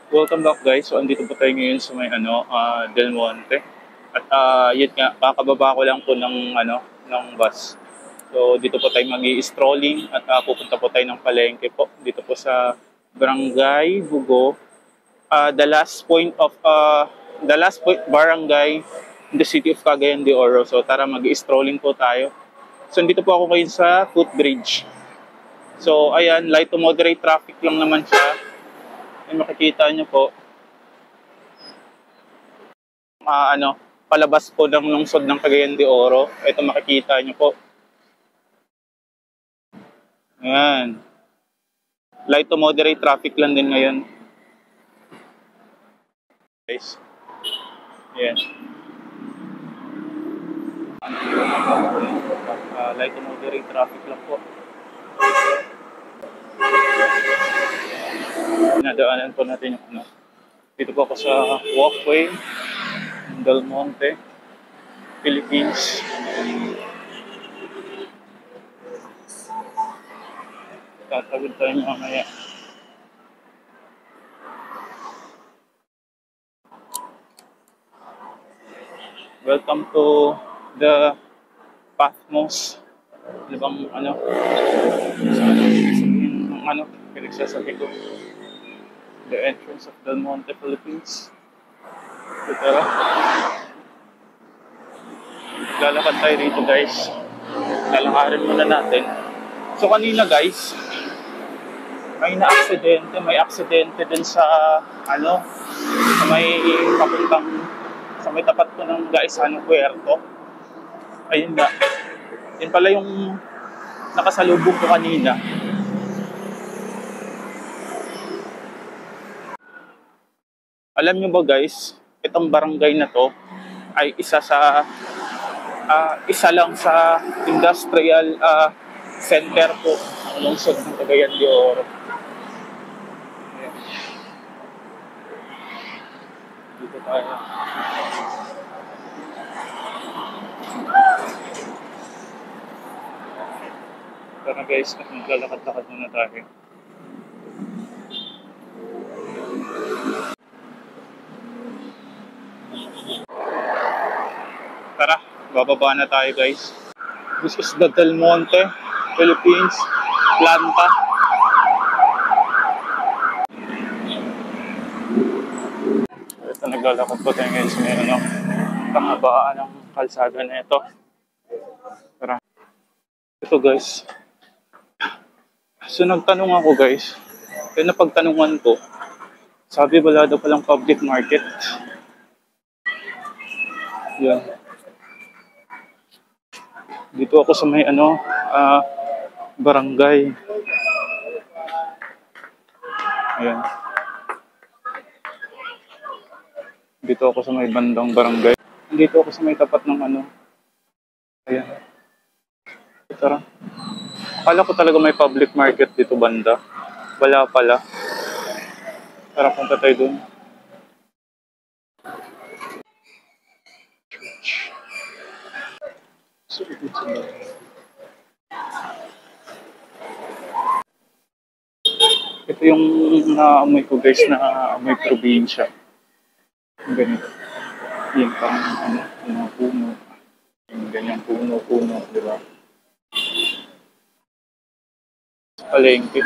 Welcome back guys. So andito po tayo ngayon sa may Del Monte. At yun nga, kakababa ko lang po ng bus. So dito po tayo magi-strolling at pupunta po tayo ng palengke po dito po sa Barangay Bugo. The last point barangay in the city of Cagayan de Oro. So tara magi-strolling po tayo. So dito po ako ngayon sa footbridge. So ayan, light to moderate traffic lang naman siya. Ay, makikita nyo po, palabas po ng lungsod ng Cagayan de Oro. Ito makikita nyo po. Ayan. Light to moderate traffic lang din ngayon. Guys. Ayan. Light to moderate traffic lang po. Nadaanan po natin yung dito po ako sa walkway Del Monte, Philippines. Tatagod tayo mamaya. Welcome to the Pathmos. Ano bang pinagsasabi ko? The entrance of Del Monte, Philippines. Tara. Lalakad tayo rito guys. Lalakarin muna natin. So kanina guys, may aksidente din sa sa may tapat ko ng Gaisano Puerto. Ayun nga. Yun pala yung nakasalubong ko kanina. Alam nyo ba guys, itong barangay na to ay isa lang sa industrial center po ng lungsod ng Cagayan de Oro. Dito tayo. Tara guys, maglalakad-lakad muna tayo. Tara, bababa na tayo guys. This is the Del Monte, Philippines, Planta. Ito, naglalakad po tayo ngayon sa may kahabaan ng kalsada na ito. Tara. Ito guys. So nagtanong ako guys. Kaya napagtanungan ko, sabi wala daw palang public market. Yan. Dito ako sa may barangay. Ayan. Dito ako sa may bandang barangay. Dito ako sa may tapat ng Ayan. Tara. Akala ko talaga may public market dito banda. Wala pala. Tara, punta tayo dun. Ito yung naamoy ko guys, na amoy probinsya. Ganito. Yung parang puno. Yung ganyang puno, di ba? Palengke.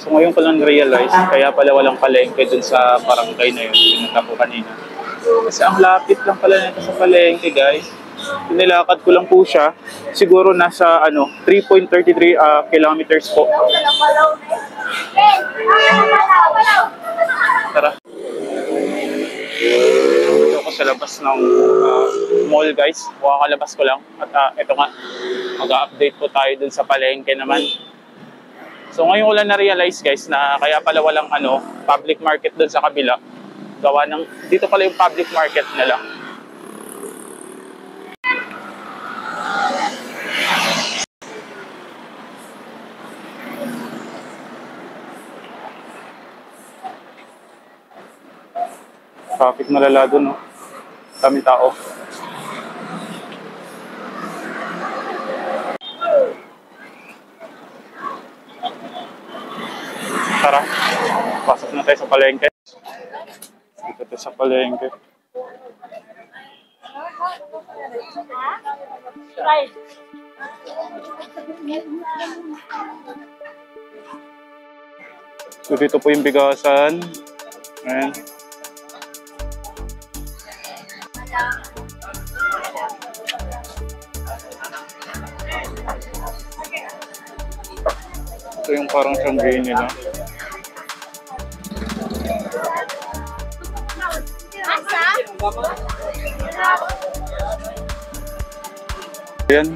So ngayon ko lang realize, kaya pala walang palengke dun sa barangay na yun, pinunta ko kanina. Kasi ang lapit lang pala nito sa palengke guys. Nilakad ko lang po siya. Siguro nasa 3.33 kilometers po. Tara. Dito ako sa labas ng mall guys. Kakalabas ko lang. At ito nga, mag-update po tayo dun sa palengke naman. So ngayon ko lang na-realize guys na kaya pala walang public market dun sa kabila. Gawa ng, dito pala yung public market nila. Traffic malala doon, no? Daming tao. Tara, pasok na tayo sa palengke. Dito tayo sa palengke. So dito po yung bigasan. Ayan. Ito yung parang sanggay nila. Ayan.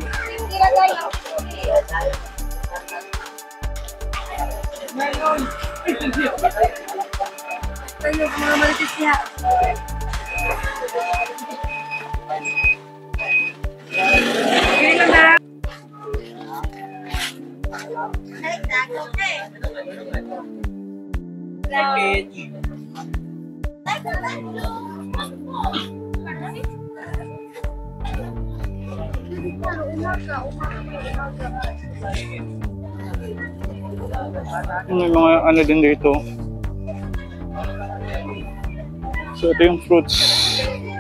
May mga ano din dito. So ito yung fruits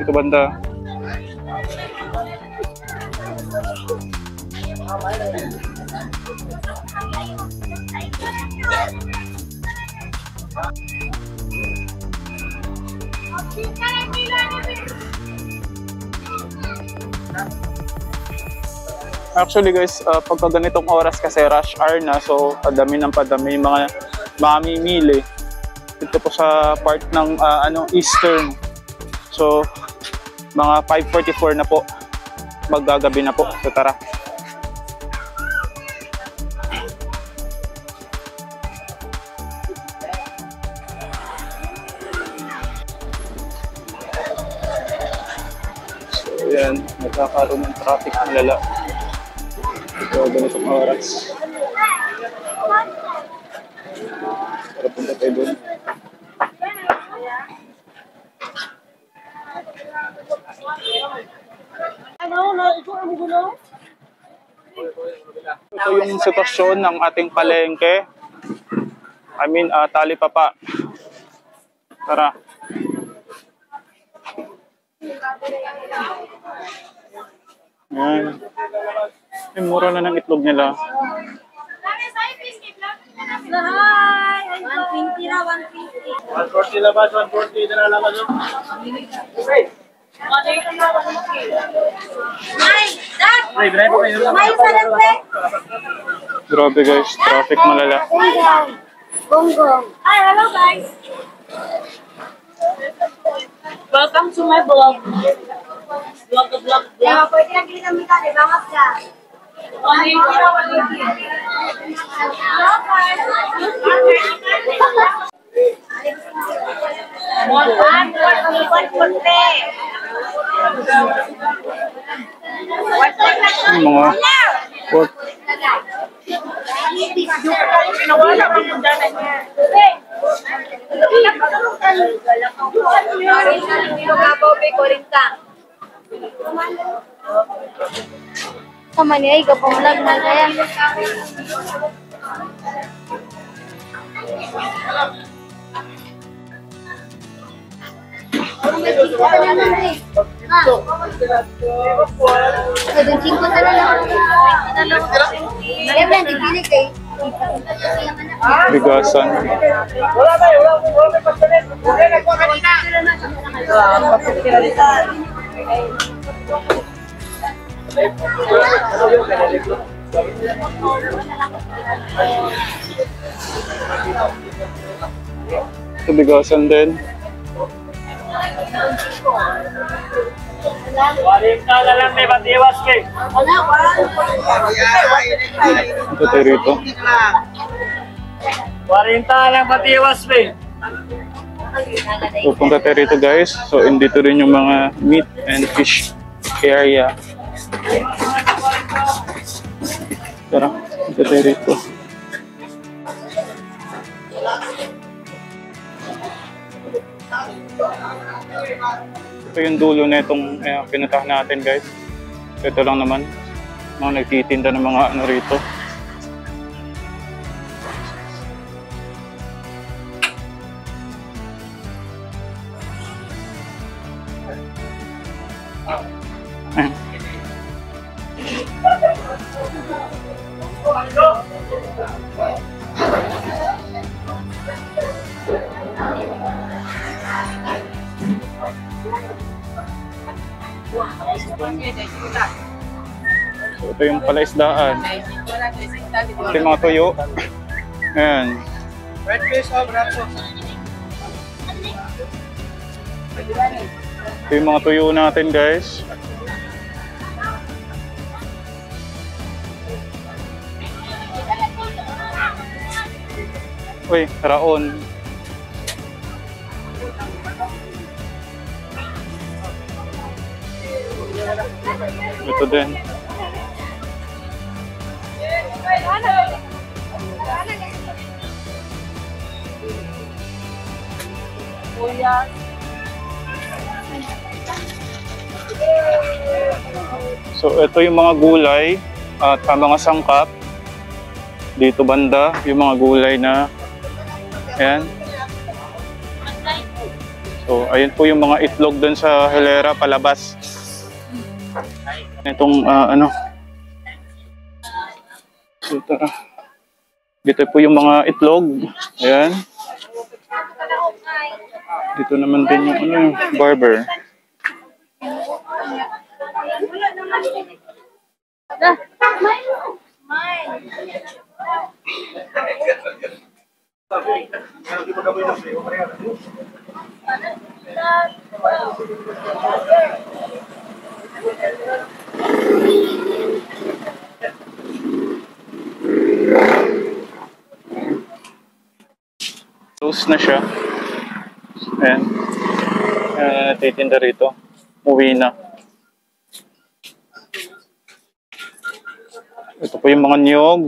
dito banda. Actually guys, pagka ganitong oras kasi rush hour na, so padami ng padami yung mga mamimili dito po sa part ng Eastern. So mga 5:44 na po, maggagabi na po. So tara. So yan, nagkakaroon ng traffic ng lala. So, ganitong oras. Para punta tayo doon. Ito yung sitwasyon ng ating palengke. I mean, talipapa. Tara. Yan. Ay, mura na ng itlog nila. Hi! 120 na, 150. 140 labas, 140 na labas. May! Dad! Ay, binay po kayo. May isa lang, pre! Grabe guys, traffic malala. Gonggong. Hi, hello guys! Welcome to my vlog. Vlog. Kaya pwede lang gini kami ka, di ba nga siya? Yung mga pork. Sama niya, ikaw pang vlog na kaya. Doon 5 na lang. Kaya lang, dipilit eh. Bigasan. Wala tayo, wala may pasalit. Wala nagpo kanina. Ito bigasan din. Warinta na lang may batiwas kay. Ito tayo rito. Warinta lang batiwas kay. Pupunta tayo rito guys. So indito rin yung mga meat and fish area. Tara, dito tayo rito. Ito yung dulo na itong pinuntahan natin guys. Ito lang naman. Mga nagtitinda ng mga ano rito. So, ito yung palaisdaan. Ito yung mga tuyo. Ayan. Red fish o braso. Ito yung mga tuyo natin, guys. Uy, raon. Ito din. So, ito yung mga gulay at mga sangkap. Dito banda, yung mga gulay na ayan. So, ayun po yung mga itlog dun sa hilera palabas. Itong ano. So, tara. Dito po yung mga itlog. Ayan. Dito naman din yung ano, barber. Close na siya. Ayan. Titinda rito. Uwi na. Ito po yung mga niyog.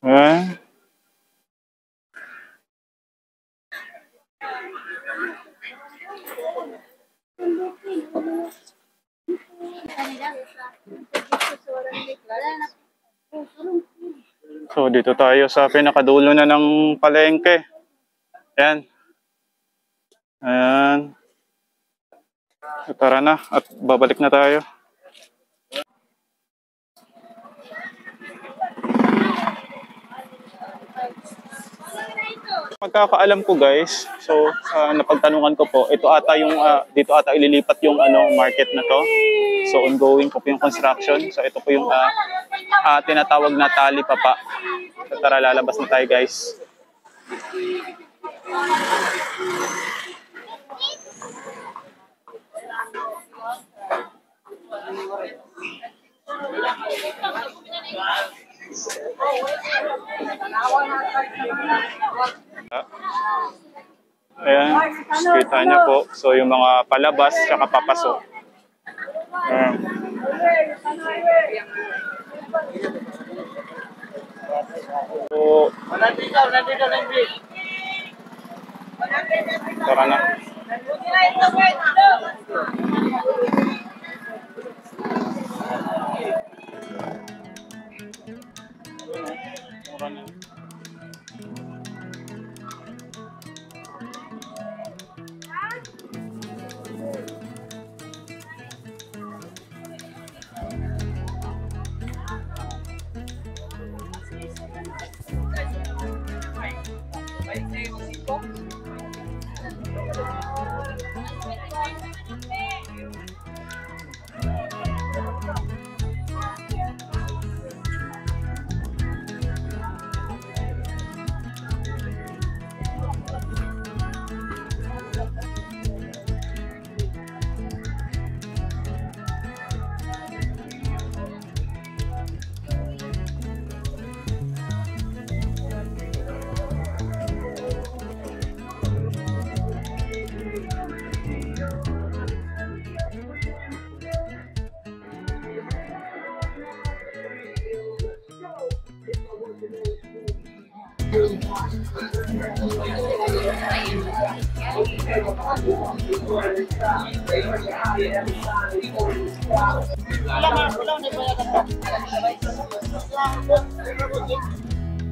Ayan. So, dito tayo sa pinakadulo na ng palengke. Ayan. Ayan. So, tara na at babalik na tayo. Pagkakaalam ko, guys, so napagtanungan ko po, ito ata yung dito ata ililipat yung ano market na to. So ongoing po yung construction. So ito po yung tinatawag na tali papa. So tara, lalabas na tayo, guys. Ayan, kita niyo po. So yung mga palabas tsaka papasok. Ayan. So, tara na. Tara na.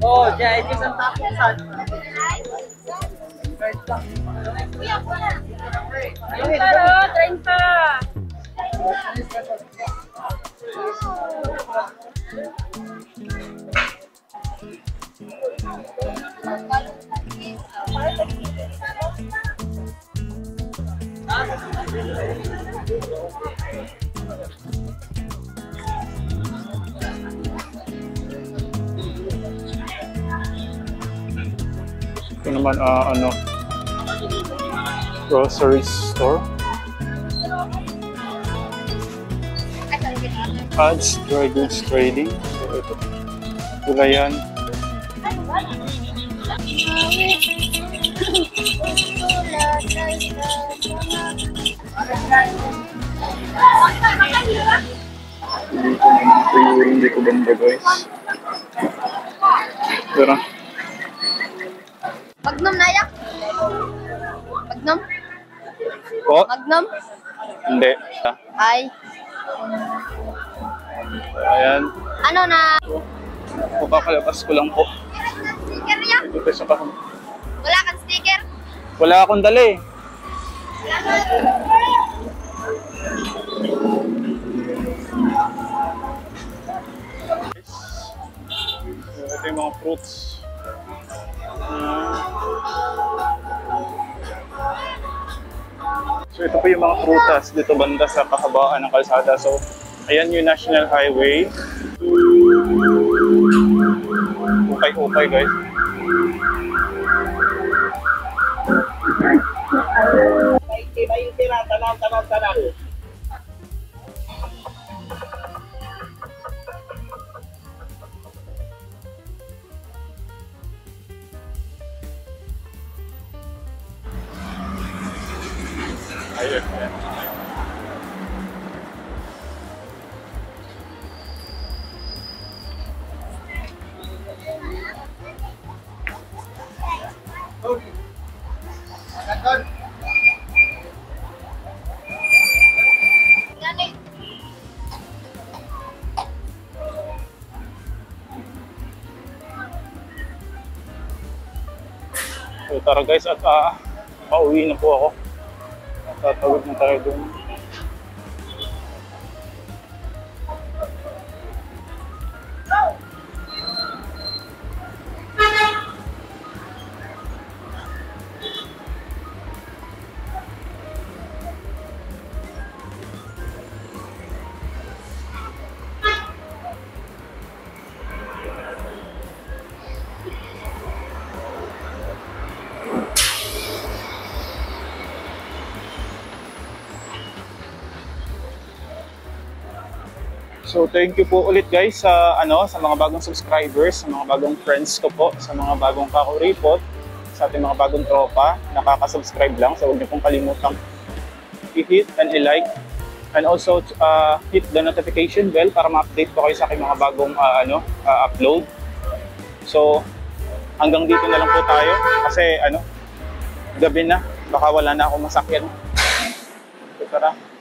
Oh, dyan, ito isang tapusan. Pero, 30. Ito naman, ano, grocery store. Ads, dry goods trading. So, ito. Gulayan. Dito naman free, hindi ko banda guys. Pero, Magnum na yak? Magnum? oh, Magnum? hindi. Ay. Ayan. Ano na? Papakalabas ko lang po. Sticker yak? Ito sa pa. Wala kang sticker? Wala akong dala eh. Ito yung mga fruits. So ito po yung mga prutas dito banda sa kahabaan ng kalsada. So ayan yung National Highway. Ukay-ukay guys. Iba yung tira, tanang. Ayun. Gani. So tara guys at pauwi na po ako. Tatawid na tayo dun. So thank you po ulit guys sa sa mga bagong subscribers, sa mga bagong friends ko po, sa mga bagong kakuripot, sa ating mga bagong tropa, nakaka-subscribe lang. So huwag niyo pong kalimutang i-hit and i-like and also hit the notification bell para ma-update po kayo sa aking mga bagong upload. So hanggang dito na lang po tayo kasi gabi na, baka wala na akong masakyan. So tara.